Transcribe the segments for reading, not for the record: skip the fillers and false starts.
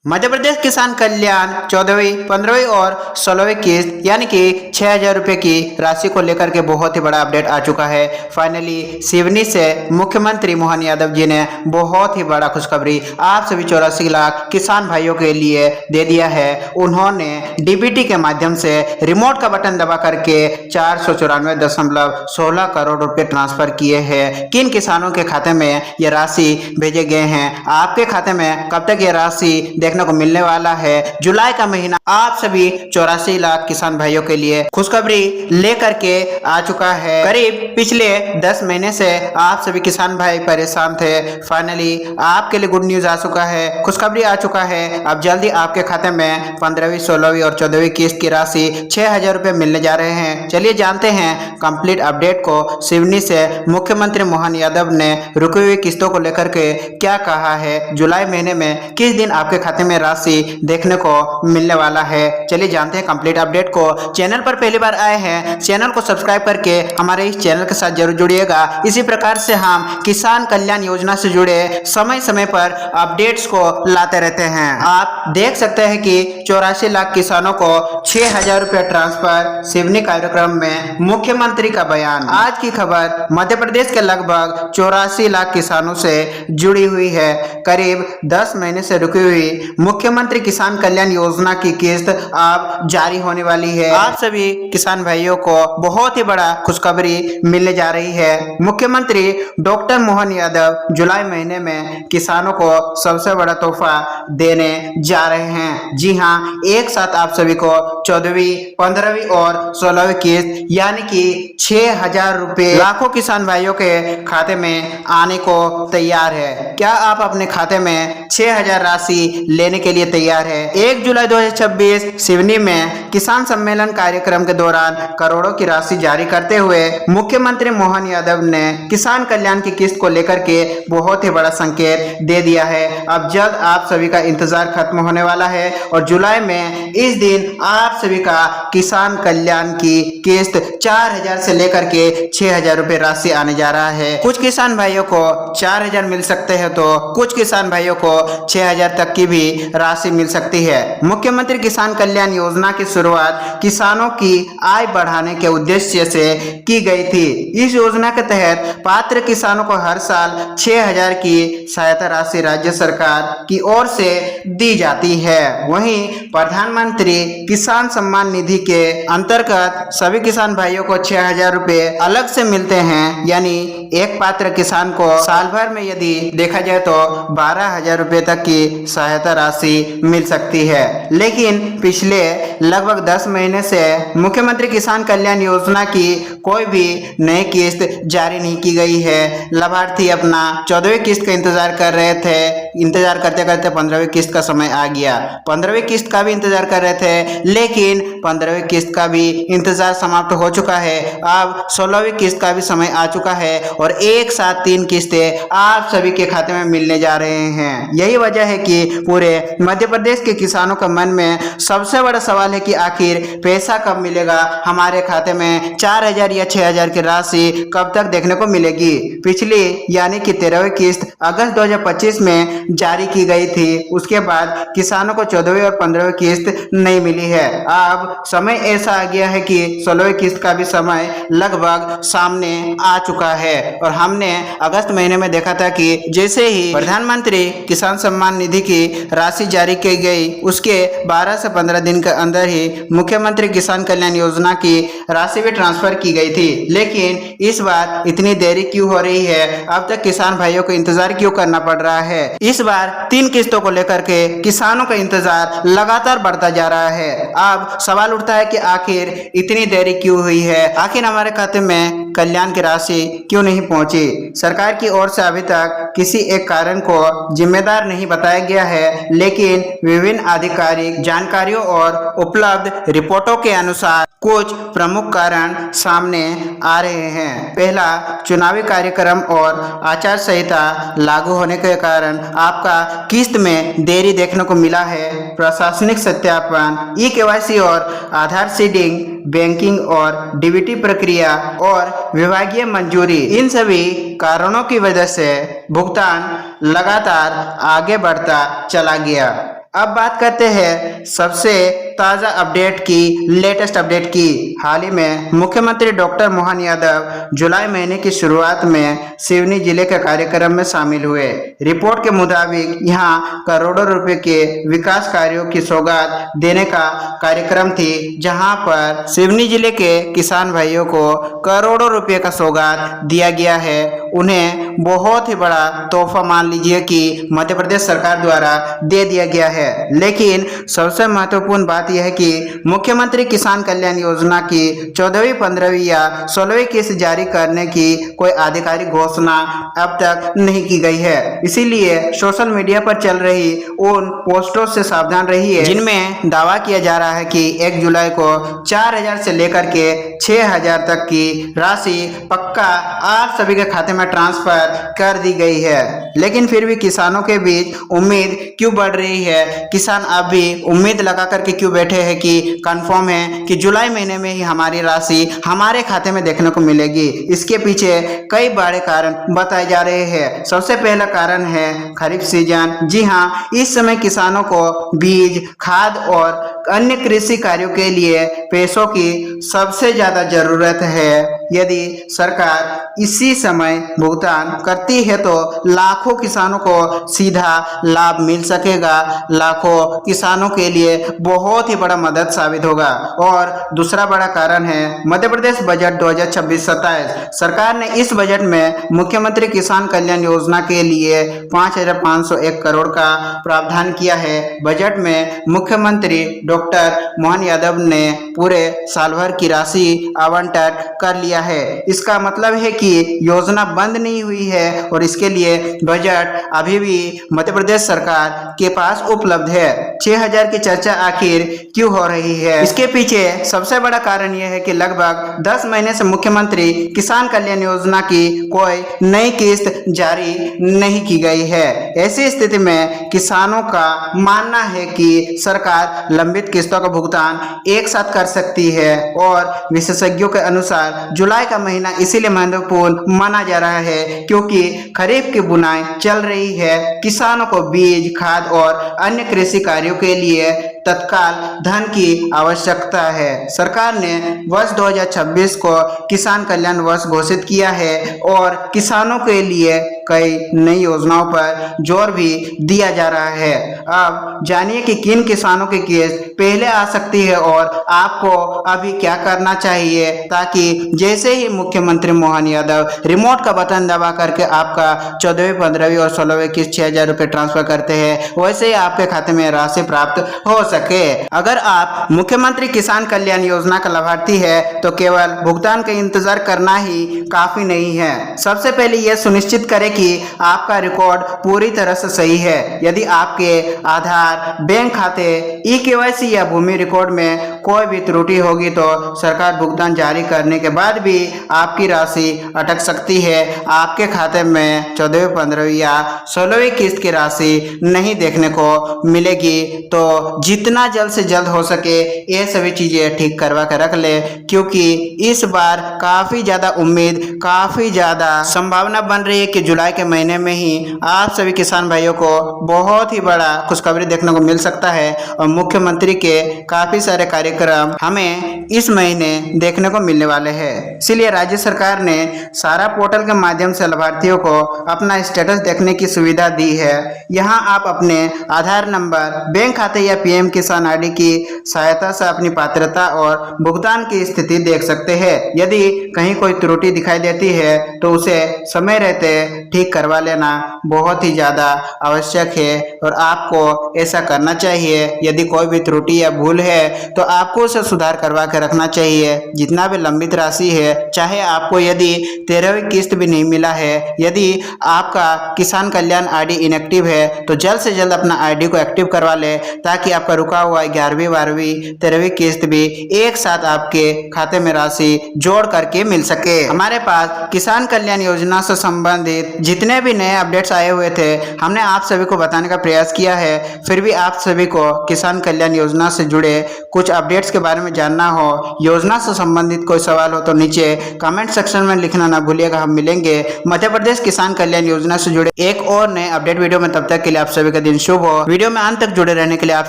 मध्य प्रदेश किसान कल्याण 14वीं, 15वीं और 16वीं किस्त यानी कि 6,000 रुपये की राशि को लेकर के बहुत ही बड़ा अपडेट आ चुका है। फाइनली सिवनी से मुख्यमंत्री मोहन यादव जी ने बहुत ही बड़ा खुशखबरी आप सभी 84 लाख किसान भाइयों के लिए दे दिया है। उन्होंने डीबीटी के माध्यम से रिमोट का बटन दबा करके 494.16 करोड़ रुपए ट्रांसफर किए हैं। किन किसानों के खाते में ये राशि भेजे गए हैं, आपके खाते में कब तक ये राशि देखने को मिलने वाला है। जुलाई का महीना आप सभी 84 लाख किसान भाइयों के लिए खुशखबरी लेकर के आ चुका है। करीब पिछले 10 महीने से आप सभी किसान भाई परेशान थे। फाइनली आपके लिए गुड न्यूज आ चुका है, खुशखबरी आ चुका है। अब जल्दी आपके खाते में 15वीं, 16वीं और 14वीं किस्त की राशि 6,000 रुपए मिलने जा रहे हैं। चलिए जानते हैं कंप्लीट अपडेट को। सिवनी से मुख्यमंत्री मोहन यादव ने रुकी हुई किस्तों को लेकर के क्या कहा है, जुलाई महीने में किस दिन आपके खाते में राशि देखने को मिलने वाला है। चलिए जानते हैं कंप्लीट अपडेट को। चैनल पर पहली बार आए हैं, चैनल को सब्सक्राइब करके हमारे इस चैनल के साथ जरूर जुड़िएगा। इसी प्रकार से हम किसान कल्याण योजना से जुड़े समय समय पर अपडेट्स को लाते रहते हैं। आप देख सकते हैं कि 84 लाख किसानों को 6,000 रुपये ट्रांसफर, सिवनी कार्यक्रम में मुख्यमंत्री का बयान। आज की खबर मध्य प्रदेश के लगभग 84 लाख किसानों से जुड़ी हुई है। करीब 10 महीने से रुकी हुई मुख्यमंत्री किसान कल्याण योजना की किस्त अब जारी होने वाली है। आप सभी किसान भाइयों को बहुत ही बड़ा खुशखबरी मिलने जा रही है। मुख्यमंत्री डॉक्टर मोहन यादव जुलाई महीने में किसानों को सबसे बड़ा तोहफा देने जा रहे हैं। जी हां, एक साथ आप सभी को 14वीं, 15वीं और 16वीं किस्त यानी कि 6,000 रुपए लाखों किसान भाइयों के खाते में आने को तैयार है। क्या आप अपने खाते में 6,000 राशि लेने के लिए तैयार है? 1 जुलाई 2026 सिवनी में किसान सम्मेलन कार्यक्रम के दौरान करोड़ों की राशि जारी करते हुए मुख्यमंत्री मोहन यादव ने किसान कल्याण की किस्त को लेकर के बहुत ही बड़ा संकेत दे दिया है। अब जल्द आप सभी का इंतजार खत्म होने वाला है और जुलाई में इस दिन आप सभी का किसान कल्याण की किस्त 4,000 से लेकर के 6,000 रुपए राशि आने जा रहा है। कुछ किसान भाइयों को 4,000 मिल सकते हैं तो कुछ किसान भाइयों को 6,000 तक की भी राशि मिल सकती है। मुख्यमंत्री किसान कल्याण योजना की शुरुआत किसानों की आय बढ़ाने के उद्देश्य से की गई थी। इस योजना के तहत पात्र किसानों को हर साल 6,000 की सहायता राशि राज्य सरकार की ओर से दी जाती है। वहीं प्रधानमंत्री किसान सम्मान निधि के अंतर्गत सभी किसान भाइयों को 6,000 रुपए अलग से मिलते हैं। यानी एक पात्र किसान को साल भर में यदि देखा जाए तो 12,000 रुपए तक की सहायता राशि मिल सकती है। लेकिन पिछले लगभग 10 महीने से मुख्यमंत्री किसान कल्याण योजना की कोई भी नई किस्त जारी नहीं की गई है। लाभार्थी अपना 14वीं किस्त का इंतजार कर रहे थे। इंतजार करते करते 15वीं किस्त का समय आ गया। 15वीं किस्त का भी इंतजार कर रहे थे, लेकिन 15वीं किस्त का भी इंतजार समाप्त हो चुका है। अब 16वीं किस्त का भी समय आ चुका है और एक साथ 3 किस्तें आप सभी के खाते में मिलने जा रहे हैं। यही वजह है कि पूरे मध्य प्रदेश के किसानों का मन में सबसे बड़ा सवाल है कि आखिर पैसा कब मिलेगा हमारे खाते में। 4,000 या 6,000 की राशि कब तक देखने को मिलेगी। पिछली यानी कि 13वीं किस्त अगस्त 2025 में जारी की गई थी। उसके बाद किसानों को 14वीं और 15वीं किस्त नहीं मिली है। अब समय ऐसा आ गया है कि 16वीं किस्त का भी समय लगभग सामने आ चुका है और हमने अगस्त महीने में देखा था कि जैसे ही प्रधानमंत्री किसान सम्मान निधि की राशि जारी की गई, उसके 12 से 15 दिन के अंदर ही मुख्यमंत्री किसान कल्याण योजना की राशि भी ट्रांसफर की गई थी। लेकिन इस बार इतनी देरी क्यों हो रही है? अब तक किसान भाइयों को इंतजार क्यों करना पड़ रहा है? इस बार 3 किस्तों को लेकर के किसानों का इंतजार लगातार बढ़ता जा रहा है। अब सवाल उठता है कि आखिर इतनी देरी क्यों हुई है? आखिर हमारे खाते में कल्याण की राशि क्यों नहीं पहुंची? सरकार की ओर से अभी तक किसी एक कारण को जिम्मेदार नहीं बताया गया है, लेकिन विभिन्न आधिकारिक जानकारियों और उपलब्ध रिपोर्टों के अनुसार कुछ प्रमुख कारण सामने आ रहे हैं। पहला, चुनावी कार्यक्रम और आचार संहिता लागू होने के कारण आपका किस्त में देरी देखने को मिला है। प्रशासनिक सत्यापन, ई-केवाईसी और आधार सीडिंग, बैंकिंग और डीबीटी प्रक्रिया और विभागीय मंजूरी, इन सभी कारणों की वजह से भुगतान लगातार आगे बढ़ता चला गया। अब बात करते हैं सबसे ताज़ा अपडेट की, लेटेस्ट अपडेट की। हाल ही में मुख्यमंत्री डॉक्टर मोहन यादव जुलाई महीने की शुरुआत में सिवनी जिले के कार्यक्रम में शामिल हुए। रिपोर्ट के मुताबिक यहां करोड़ों रुपए के विकास कार्यों की सौगात देने का कार्यक्रम थी, जहां पर सिवनी जिले के किसान भाइयों को करोड़ों रुपए का सौगात दिया गया है। उन्हें बहुत ही बड़ा तोहफा मान लीजिए कि मध्य प्रदेश सरकार द्वारा दे दिया गया है। लेकिन सबसे महत्वपूर्ण बात यह है कि मुख्यमंत्री किसान कल्याण योजना की 14वीं, 15वीं या 16वीं किस्त जारी करने की कोई आधिकारिक घोषणा अब तक नहीं की गई है। इसीलिए सोशल मीडिया पर चल रही उन पोस्टों से सावधान रहिए जिनमें दावा किया जा रहा है कि 1 जुलाई को 4000 से लेकर के 6000 तक की राशि पक्का आप सभी के खाते में ट्रांसफर कर दी गई है। लेकिन फिर भी किसानों के बीच उम्मीद क्यों बढ़ रही है? किसान अब भी उम्मीद लगा करके क्यों बैठे हैं कि कंफर्म है कि जुलाई महीने में ही हमारी राशि हमारे खाते में देखने को मिलेगी? इसके पीछे कई बड़े कारण बताए जा रहे हैं। सबसे पहला कारण है खरीफ सीजन। जी हाँ, इस समय किसानों को बीज, खाद और अन्य कृषि कार्यों के लिए पैसों की सबसे ज्यादा जरूरत है। यदि सरकार इसी समय भुगतान करती है तो लाखों किसानों को सीधा लाभ मिल सकेगा। लाखों किसानों के लिए बहुत ही बड़ा मदद साबित होगा। और दूसरा बड़ा कारण है मध्य प्रदेश बजट 2026-27। सरकार ने इस बजट में मुख्यमंत्री किसान कल्याण योजना के लिए 5501 करोड़ का प्रावधान किया है। बजट में मुख्यमंत्री डॉक्टर मोहन यादव ने पूरे साल भर की राशि आवंटन कर लिया है। इसका मतलब है कि योजना बंद नहीं हुई है और इसके लिए बजट अभी भी मध्य प्रदेश सरकार के पास उपलब्ध है। 6000 की चर्चा आखिर क्यों हो रही है? इसके पीछे सबसे बड़ा कारण यह है कि लगभग 10 महीने से मुख्यमंत्री किसान कल्याण योजना की कोई नई किस्त जारी नहीं की गई है। ऐसी स्थिति में किसानों का मानना है कि सरकार लंबित किस्तों का भुगतान एक साथ कर सकती है और विशेषज्ञों के अनुसार जुलाई का महीना इसीलिए महत्वपूर्ण माना जा रहा है क्योंकि खरीफ की बुनाई चल रही है। किसानों को बीज, खाद और अन्य कृषि कार्यों के लिए तत्काल धन की आवश्यकता है। सरकार ने वर्ष 2026 को किसान कल्याण वर्ष घोषित किया है और किसानों के लिए कई नई योजनाओं पर जोर भी दिया जा रहा है। अब जानिए कि किन किसानों की किस्त पहले आ सकती है और आपको अभी क्या करना चाहिए ताकि जैसे ही मुख्यमंत्री मोहन यादव रिमोट का बटन दबा करके आपका 14वीं, 15वीं और 16वीं किस्त 6000 रुपये ट्रांसफर करते हैं वैसे ही आपके खाते में राशि प्राप्त हो सके। अगर आप मुख्यमंत्री किसान कल्याण योजना का लाभार्थी है तो केवल भुगतान का इंतजार करना ही काफी नहीं है। सबसे पहले यह सुनिश्चित करें कि आपका रिकॉर्ड पूरी तरह से सही है। यदि आपके आधार, बैंक खाते, ई-केवाईसी या भूमि रिकॉर्ड में कोई भी त्रुटि होगी तो सरकार भुगतान जारी करने के बाद भी आपकी राशि अटक सकती है। आपके खाते में 14वीं, 15वीं या 16वीं किस्त की राशि नहीं देखने को मिलेगी। तो जितना जल्द से जल्द हो सके ये सभी चीजें ठीक करवा कर रख ले क्योंकि इस बार काफी ज्यादा उम्मीद, काफी ज्यादा संभावना बन रही है कि जुलाई के महीने में ही आप सभी किसान भाइयों को बहुत ही बड़ा खुशखबरी देखने को मिल सकता है और मुख्यमंत्री के काफी सारे कार्यक्रम हमें इस महीने देखने को मिलने वाले हैं। इसलिए राज्य सरकार ने सारा पोर्टल के माध्यम से लाभार्थियों को अपना स्टेटस देखने की सुविधा दी है। यहाँ आप अपने आधार नंबर, बैंक खाते या पीएम किसान आईडी की सहायता से अपनी पात्रता और भुगतान की स्थिति देख सकते हैं। यदि कहीं कोई त्रुटि दिखाई देती है तो उसे समय रहते ठीक करवा लेना बहुत ही ज्यादा आवश्यक है और आपको ऐसा करना चाहिए। यदि कोई भी त्रुटि या भूल है तो आपको उसे सुधार करवा के रखना चाहिए। जितना भी लंबित राशि है, चाहे आपको यदि 13वीं किस्त भी नहीं मिला है, यदि आपका किसान कल्याण आईडी इनएक्टिव है तो जल्द से जल्द अपना आईडी को एक्टिव करवा ले ताकि आपका रुका हुआ 11वीं, 12वीं, 13वीं किस्त भी एक साथ आपके खाते में राशि जोड़ करके मिल सके। हमारे पास किसान कल्याण योजना से संबंधित जितने भी नए अपडेट्स आए हुए थे हमने आप सभी को बताने का प्रयास किया है। फिर भी आप सभी को किसान कल्याण योजना से जुड़े कुछ अपडेट्स के बारे में जानना हो, योजना से संबंधित कोई सवाल हो तो नीचे कमेंट सेक्शन में लिखना ना भूलिएगा। हम मिलेंगे मध्य प्रदेश किसान कल्याण योजना से जुड़े एक और नए अपडेट वीडियो में। तब तक के लिए आप सभी का दिन शुभ हो। वीडियो में अंत तक जुड़े रहने के लिए आप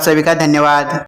सभी का धन्यवाद।